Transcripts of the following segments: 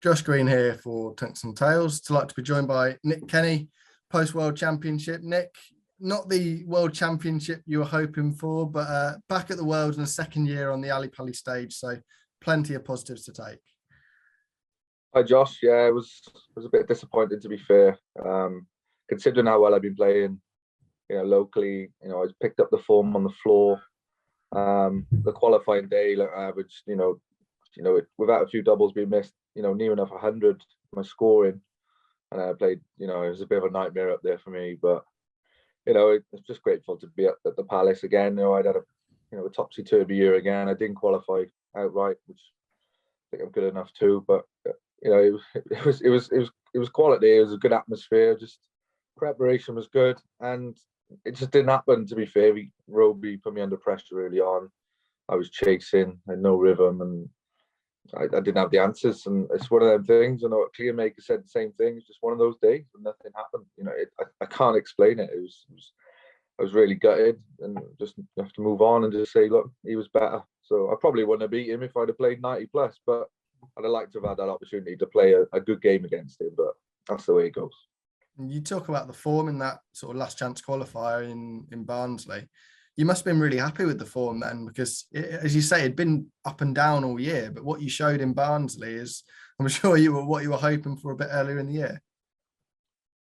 Josh Green here for Tungsten Tales. Delighted to be joined by Nick Kenny, post-World Championship. Nick, not the World Championship you were hoping for, but back at the World in the second year on the Ali Pali stage, so plenty of positives to take. Hi Josh, yeah, it was a bit disappointing to be fair. Considering how well I've been playing, locally, I picked up the form on the floor. The qualifying day, like I averaged, without a few doubles being missed, near enough 100 my scoring, and I played. It was a bit of a nightmare up there for me, but it's just grateful to be at the Palace again. I'd had a topsy-turvy year again. I didn't qualify outright, which I think I'm good enough too. But it was quality. It was a good atmosphere. Just preparation was good, and it just didn't happen. To be fair, Roby put me under pressure early on. I was chasing, I had no rhythm, and I didn't have the answers. And it's one of them things. Clearmaker said the same thing. It's just one of those days when nothing happened. I can't explain it. I was really gutted, and just have to move on and just say, look, he was better. So I probably wouldn't have beat him if I'd have played 90 plus, but I'd have liked to have had that opportunity to play a good game against him. But that's the way it goes. You talk about the form in that sort of last chance qualifier in Barnsley. You must have been really happy with the form then, because as you say, it'd been up and down all year, but what you showed in Barnsley is, I'm sure what you were hoping for a bit earlier in the year.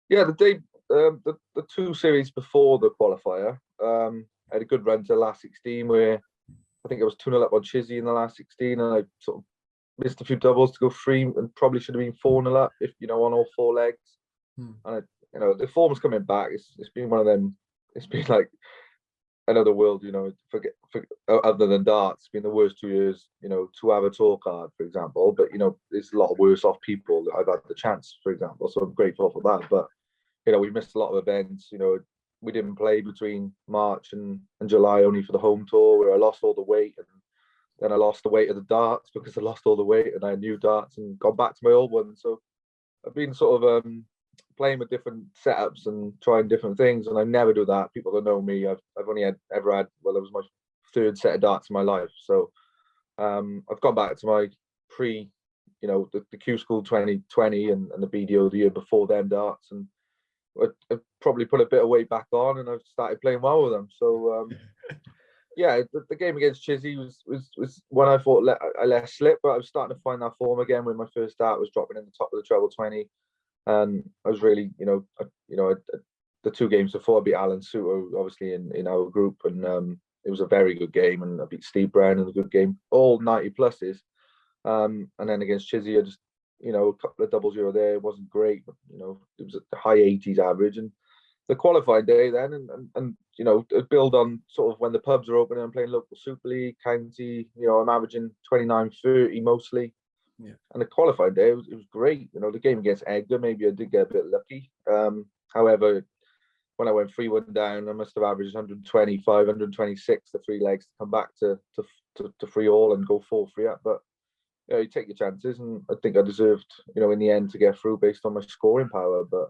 Yeah, the two series before the qualifier, I had a good run to the last 16 where I think I was 2-0 up on Chizzy in the last 16, and I sort of missed a few doubles to go 3 and probably should have been 4-0 up if on all 4 legs. And the form's coming back. It's been one of them. It's been like another world, forget other than darts. It's been the worst 2 years, to have a tour card, for example. But there's a lot of worse off people that I've had the chance, for example. So I'm grateful for that. But we missed a lot of events. We didn't play between March and July only for the home tour, where I lost all the weight, and then I lost the weight of the darts because I lost all the weight, and I had new darts and gone back to my old one. So I've been sort of playing with different setups and trying different things, and I never do that. People that know me, I've only ever had, well, it was my 3rd set of darts in my life. So I've gone back to my the Qschool 2020 and the BDO the year before them darts, and I've probably put a bit of weight back on, and I've started playing well with them. So yeah, the game against Chizzy was when I thought I let slip, but I was starting to find that form again. When my first start was dropping in the top of the treble 20. And I was really, the 2 games before I beat Alan Soutar, obviously in our group, and it was a very good game, and I beat Steve Brown in a good game, all 90 pluses. And then against Chizzy, I just, a couple of doubles here or there. It wasn't great, but it was at the high 80s average. And the qualifying day then, and build on sort of when the pubs are open and I'm playing local Super League, county. I'm averaging 29-30 mostly. Yeah. And the qualifying day, it was great. The game against Edgar, maybe I did get a bit lucky. However, when I went 3-1 down, I must have averaged 125, 126 the 3 legs to come back to 3-all and go 4-3 up. But you take your chances, and I think I deserved, in the end, to get through based on my scoring power. But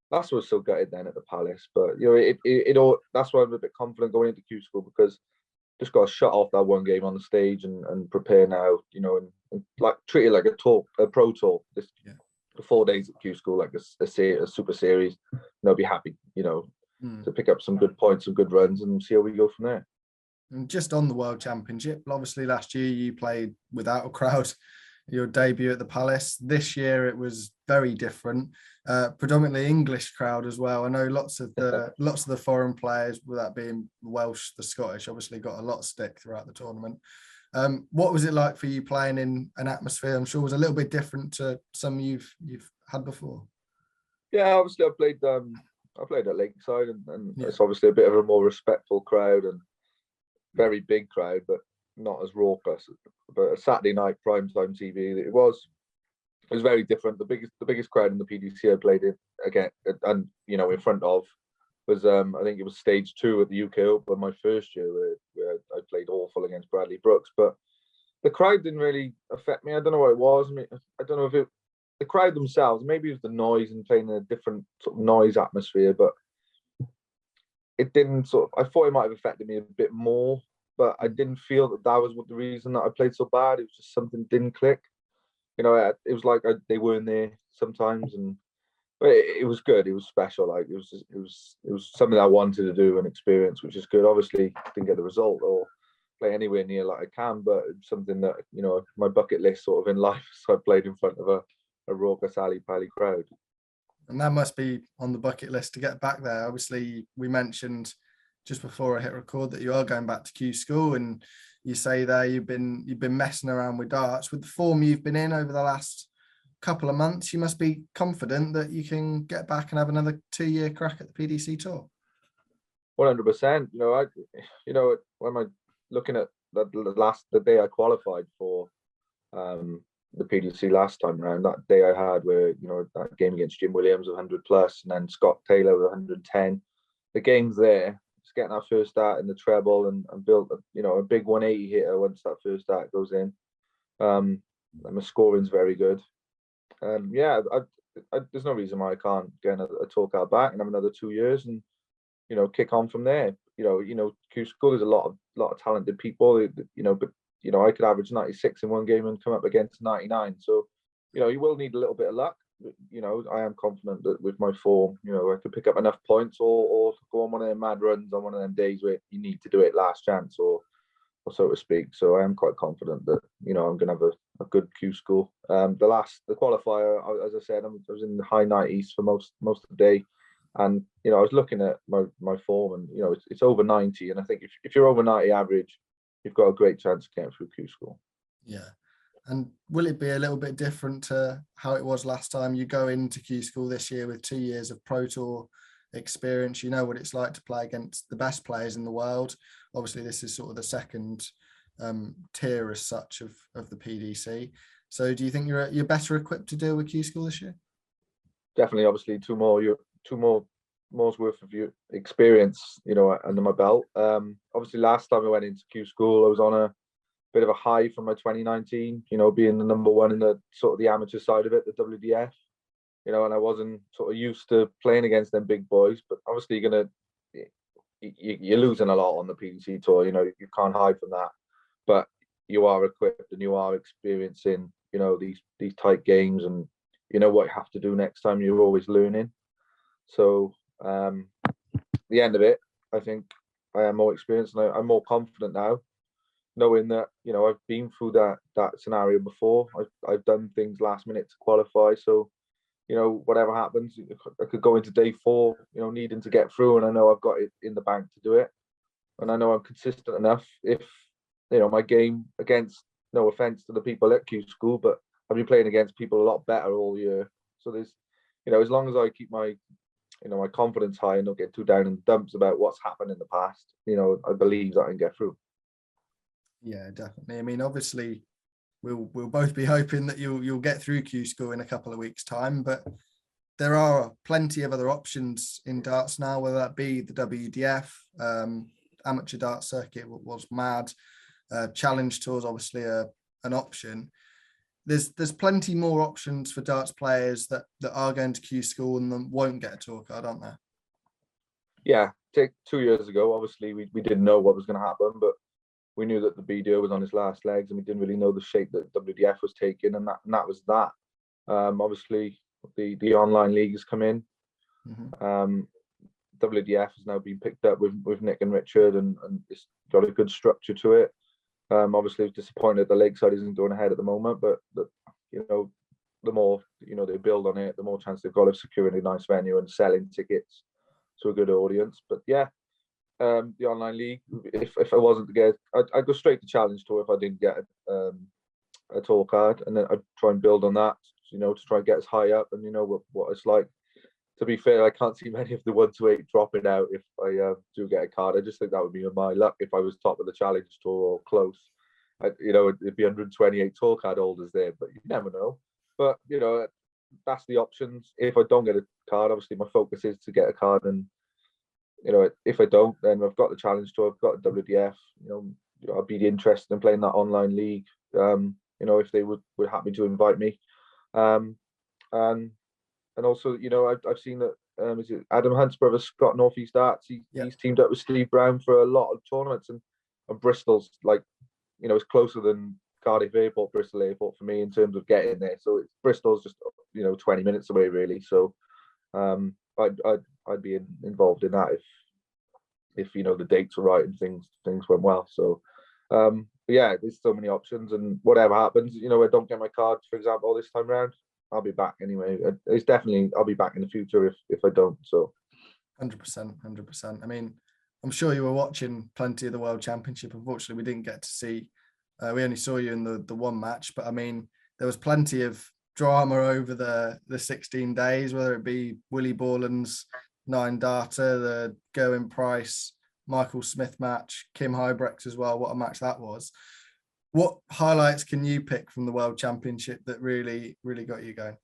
that's what was so gutted then at the Palace. But it all, that's why I'm a bit confident going into Qschool, because just got to shut off that one game on the stage and prepare now, and like treat it like a pro tour. The 4 days at Qschool, like a super series. And I'll be happy, to pick up some good points, some good runs, and see how we go from there. And just on the World Championship, obviously last year you played without a crowd, your debut at the Palace. This year it was very different, predominantly English crowd as well. I know lots of the foreign players, with that being Welsh, the Scottish, obviously got a lot of stick throughout the tournament. What was it like for you playing in an atmosphere I'm sure was a little bit different to some you've had before? Yeah, obviously I played at Lakeside, and it's obviously a bit of a more respectful crowd and very big crowd, but not as raucous. But a Saturday night primetime TV, it was very different. The biggest crowd in the PDC I played in again, and in front of, was I think it was stage 2 at the UK Open my first year, where I played awful against Bradley Brooks. But the crowd didn't really affect me. I don't know what it was. I don't know if the crowd themselves, maybe it was the noise and playing in a different sort of noise atmosphere, but it didn't I thought it might have affected me a bit more, but I didn't feel that was the reason that I played so bad. It was just something didn't click. it was like they weren't there sometimes, but it was good. It was special. Like it was something I wanted to do and experience, which is good. Obviously, didn't get the result or play anywhere near like I can, but it's something that my bucket list sort of in life. So I played in front of a raucous alley pally crowd. And that must be on the bucket list to get back there. Obviously, we mentioned just before I hit record that you are going back to Qschool, and you say there you've been messing around with darts. With the form you've been in over the last couple of months, you must be confident that you can get back and have another 2-year crack at the PDC Tour. 100%. When I'm looking at the day I qualified for the PDC last time around, that day I had where that game against Jim Williams 100 plus, and then Scott Taylor with 110. The game's there. Just getting our first start in the treble and built a big 180 hitter once that first start goes in. And my scoring's very good. Yeah, there's no reason why I can't get a tour card back and have another 2 years and kick on from there. Qschool is a lot of talented people. But I could average 96 in one game and come up against 99. So you will need a little bit of luck. But, I am confident that with my form, I could pick up enough points or go on one of them mad runs on one of them days where you need to do it last chance or so to speak. So I am quite confident that I'm going to have a good Qschool. The qualifier, as I said, I was in the high 90s for most of the day, and I was looking at my form, and it's over 90, and I think if you're over 90 average, you've got a great chance of getting through Qschool. Yeah. And will it be a little bit different to how it was last time? You go into Qschool this year with 2 years of Pro Tour experience. You know what it's like to play against the best players in the world. Obviously, this is sort of the second tier as such of the PDC. So do you think you're better equipped to deal with Qschool this year? Definitely. Obviously, two more worth of your experience, under my belt. Obviously, last time I went into Qschool, I was on a bit of a high from my 2019, being the number one in the sort of the amateur side of it, the WDF, and I wasn't sort of used to playing against them big boys. But obviously, you're losing a lot on the PDC Tour. You can't hide from that. But you are equipped and you are experiencing, these tight games, and what you have to do next time. You're always learning. So the end of it, I think I am more experienced and I'm more confident now, knowing that I've been through that scenario before. I've done things last minute to qualify, so whatever happens, I could go into day 4 needing to get through, and I know I've got it in the bank to do it, and I know I'm consistent enough. If my game, against, no offense to the people at Qschool, but I've been playing against people a lot better all year, so there's as long as I keep my my confidence high and don't get too down in the dumps about what's happened in the past, I believe that I can get through. Yeah, definitely. I mean, obviously, we'll both be hoping that you'll get through Qschool in a couple of weeks' time, but there are plenty of other options in darts now, whether that be the WDF, amateur dart circuit was mad, challenge tours obviously an option. There's plenty more options for darts players that are going to Qschool and then won't get a tour card, aren't there? Yeah, take 2 years ago, obviously we didn't know what was going to happen, but we knew that the BDO was on his last legs, and we didn't really know the shape that WDF was taking, and that was that. Obviously, the online league has come in. Mm-hmm. WDF has now been picked up with Nick and Richard, and it's got a good structure to it. Obviously, I was disappointed the Lakeside isn't going ahead at the moment, but the more they build on it, the more chance they've got of securing a nice venue and selling tickets to a good audience. But yeah, the online league, if I wasn't to get, I'd go straight to Challenge Tour if I didn't get a tour card, and then I'd try and build on that, to try and get as high up, and what it's like. To be fair, I can't see many of the 128 dropping out if I do get a card. I just think that would be my luck if I was top of the Challenge Tour or close. It'd be 128 tour card holders there, but you never know. But that's the options. If I don't get a card, obviously my focus is to get a card, and if I don't, then I've got the Challenge Tour, I've got the WDF. I'd be interested in playing that online league. If they would happy to invite me, and also, I've seen that is it Adam Hunt's brother Scott Northeast Darts. He's teamed up with Steve Brown for a lot of tournaments, and Bristol's like, it's closer than Cardiff Airport, Bristol Airport for me in terms of getting there. So Bristol's just 20 minutes away really. So I'd be involved in that if the dates were right and things went well. So yeah, there's so many options, and whatever happens, I don't get my card, for example, this time round, I'll be back anyway. It's definitely I'll be back in the future if I don't. So 100%. I mean, I'm sure you were watching plenty of the World Championship. Unfortunately, we didn't get to see. We only saw you in the one match, but I mean, there was plenty of drama over the 16 days, whether it be Willie Borland's 9-darter, the Gerwyn Price, Michael Smith match, Kim Hybrex as well. What a match that was. What highlights can you pick from the World Championship that really got you going?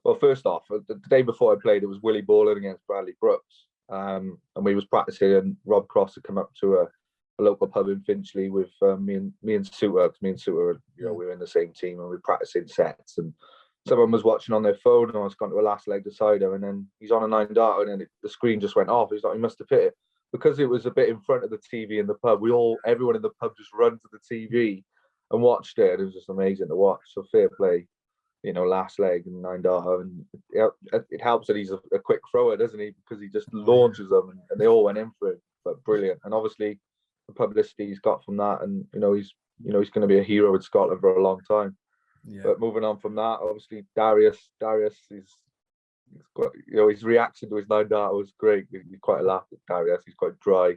Well, first off, the day before I played, it was Willie Borland against Bradley Brooks. And we was practicing, and Rob Cross had come up to a local pub in Finchley with me and Soutar, because me and Soutar, we were in the same team, and we were practicing sets, and someone was watching on their phone, and I was going to a last leg decider, and then he's on a 9-darter, and then the screen just went off. He's like, he must have hit it. Because it was a bit in front of the TV in the pub, everyone in the pub just ran to the TV and watched it. It was just amazing to watch. So fair play, last leg and 9-darter, and it helps that he's a quick thrower, doesn't he? Because he just launches them, and they all went in for it. But brilliant, and obviously the publicity he's got from that, and he's going to be a hero in Scotland for a long time. Yeah. But moving on from that, obviously Darius his reaction to his 9-darter was great. He quite a laugh at Darius. He's quite dry.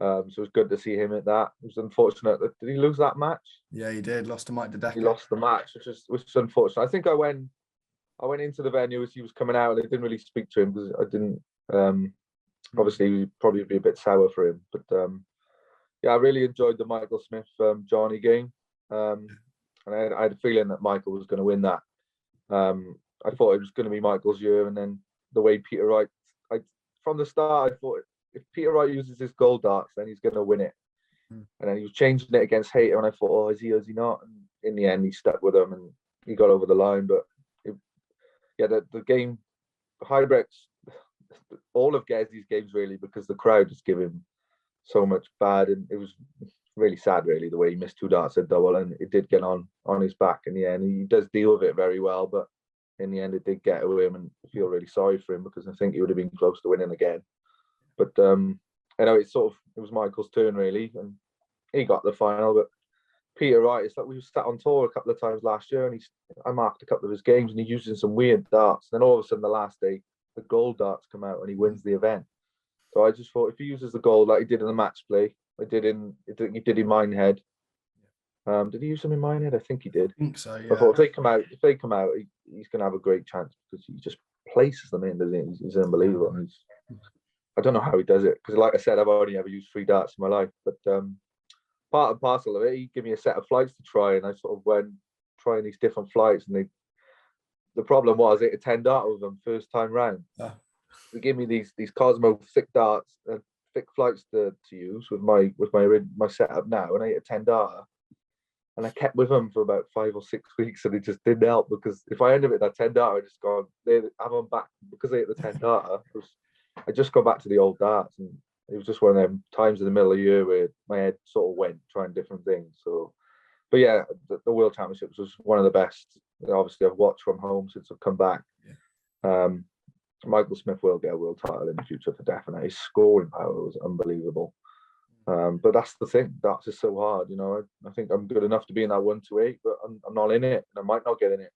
So it was good to see him at that. It was unfortunate did he lose that match? Yeah, he did. Lost to Mike Dedeke. He lost the match, which is unfortunate. I think I went into the venue as he was coming out, and I didn't really speak to him because I didn't. Obviously, it would probably be a bit sour for him. But yeah, I really enjoyed the Michael Smith Johnny game, and I had a feeling that Michael was going to win that. I thought it was going to be Michael's year, and then the way Peter Wright, from the start, I thought if Peter Wright uses his gold darts, then he's going to win it. And then he was changing it against Hayter, and I thought, oh, is he not? And in the end, he stuck with him, and he got over the line. But the game, Hybrex, all of Gezzy's games really, because the crowd just give him so much bad, and it was really sad, really, the way he missed 2 darts at double, and it did get on his back in the end. He does deal with it very well, but in the end, it did get to him, and I feel really sorry for him because I think he would have been close to winning again. But I know it was Michael's turn really, and he got the final. But Peter Wright, it's like we sat on tour a couple of times last year, and I marked a couple of his games, and he's using some weird darts. And then all of a sudden, the last day, the gold darts come out, and he wins the event. So I just thought if he uses the gold like he did in the match play, he did in Minehead. Did he use them in Minehead? I think he did. I think so, yeah. I thought if they come out, he's going to have a great chance because he just places them in, doesn't he? He's unbelievable. And I don't know how he does it because, like I said, I've only ever used 3 darts in my life. But part and parcel of it, he gave me a set of flights to try, and I sort of went trying these different flights. And the problem was I hit a 10-darter with them first time round. They gave me these Cosmo thick darts, thick flights to use with my setup now, and I hit a 10-darter. And I kept with them for about 5 or 6 weeks, and it just didn't help because if I ended up at that 10-darter, I just gone, they have them back because I hit the 10-darter. I just got back to the old darts, and it was just one of them times in the middle of the year where my head sort of went trying different things. So, but yeah, the World Championships was one of the best. Obviously, I've watched from home since I've come back. Yeah. Michael Smith will get a world title in the future for definite. His scoring power was unbelievable. But that's the thing. Darts is so hard, I think I'm good enough to be in that 128, but I'm not in it, and I might not get in it.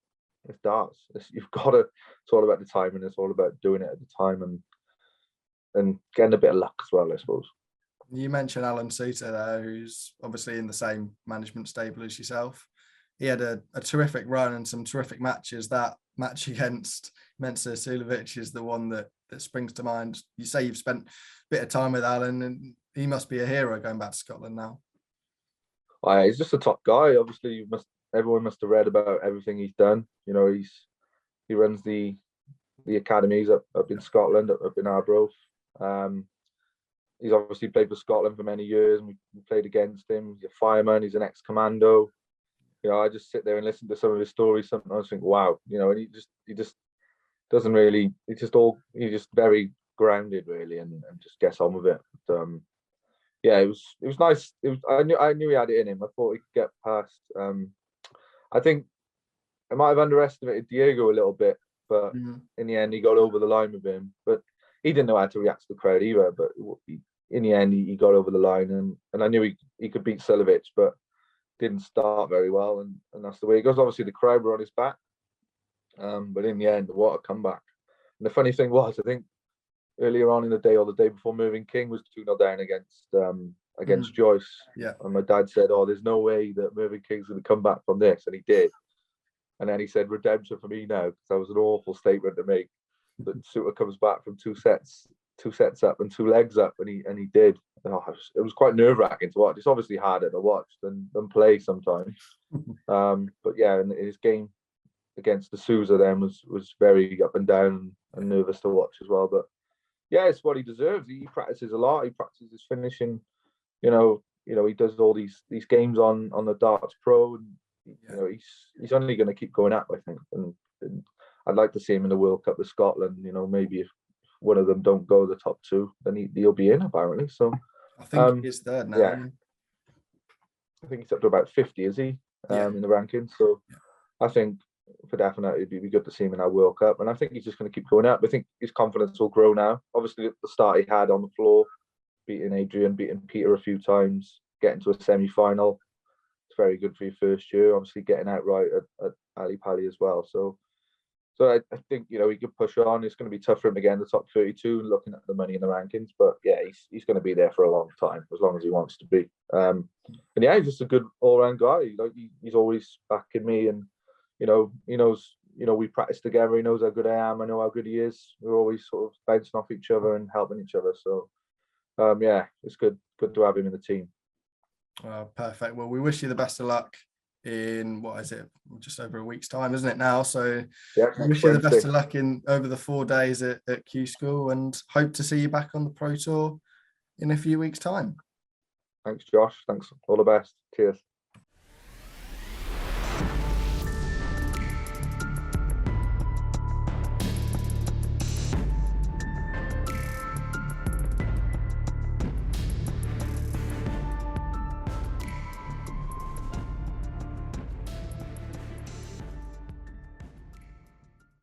It's darts. You've got to. It's all about the time, and it's all about doing it at the time, and getting a bit of luck as well, I suppose. You mentioned Alan Soutar there, who's obviously in the same management stable as yourself. He had a terrific run and some terrific matches. That match against Mensur Suljovic is the one that springs to mind. You say you've spent a bit of time with Alan, and he must be a hero going back to Scotland now. He's just a top guy. Obviously, everyone must have read about everything he's done. He runs the academies up in Scotland, up in Arbroath. He's obviously played for Scotland for many years, and we played against him. He's a fireman. He's an ex-commando. I just sit there and listen to some of his stories. Sometimes I think, wow, and he just doesn't really. He's just very grounded, really, and just gets on with it. But, yeah, it was nice. I knew he had it in him. I thought he could get past. I think I might have underestimated Diego a little bit, but in the end, he got over the line with him. But he didn't know how to react to the crowd either. But in the end, he got over the line, and I knew he could beat Sulovic, but didn't start very well, and that's the way it goes. Obviously, the crowd were on his back, but in the end, what a comeback! And the funny thing was, I think earlier on in the day or the day before, Milton Keynes was 2-0 down against Joyce. Yeah. And my dad said, "Oh, there's no way that Milton Keynes going to come back from this," and he did. And then he said, "Redemption for me now," because that was an awful statement to make. That Soutar comes back from two sets up and 2 legs up, and he did. Oh, it was quite nerve-wracking to watch. It's obviously harder to watch than play sometimes. But yeah, and his game against the Sousa then was very up and down and nervous to watch as well. But yeah, it's what he deserves. He practices a lot. He practices finishing. You know, he does all these games on the Darts Pro, and he's only going to keep going up, I think. And I'd like to see him in the World Cup with Scotland. Maybe if one of them don't go the top 2, then he'll be in apparently. So I think he's third now. Yeah, I think he's up to about 50, is he? In the rankings. So I think for definite it'd be good to see him in our World Cup, and I think he's just going to keep going up. I think his confidence will grow now. Obviously, at the start he had on the floor, beating Adrian, beating Peter a few times, getting to a semi-final. It's very good for your first year. Obviously, getting out right at Ali Pali as well. So I think he could push on. It's going to be tough for him again, the top 32, looking at the money in the rankings. But yeah, he's going to be there for a long time, as long as he wants to be. And yeah, he's just a good all-round guy. He's always backing me, and he knows. We practice together. He knows how good I am. I know how good he is. We're always sort of bouncing off each other and helping each other. So yeah, it's good to have him in the team. Perfect. Well, we wish you the best of luck in, what is it, just over a week's time, isn't it now? So yeah, we wish you the best of luck in over the 4 days at Qschool, and hope to see you back on the Pro Tour in a few weeks' time. Thanks, Josh. Thanks. All the best. Cheers.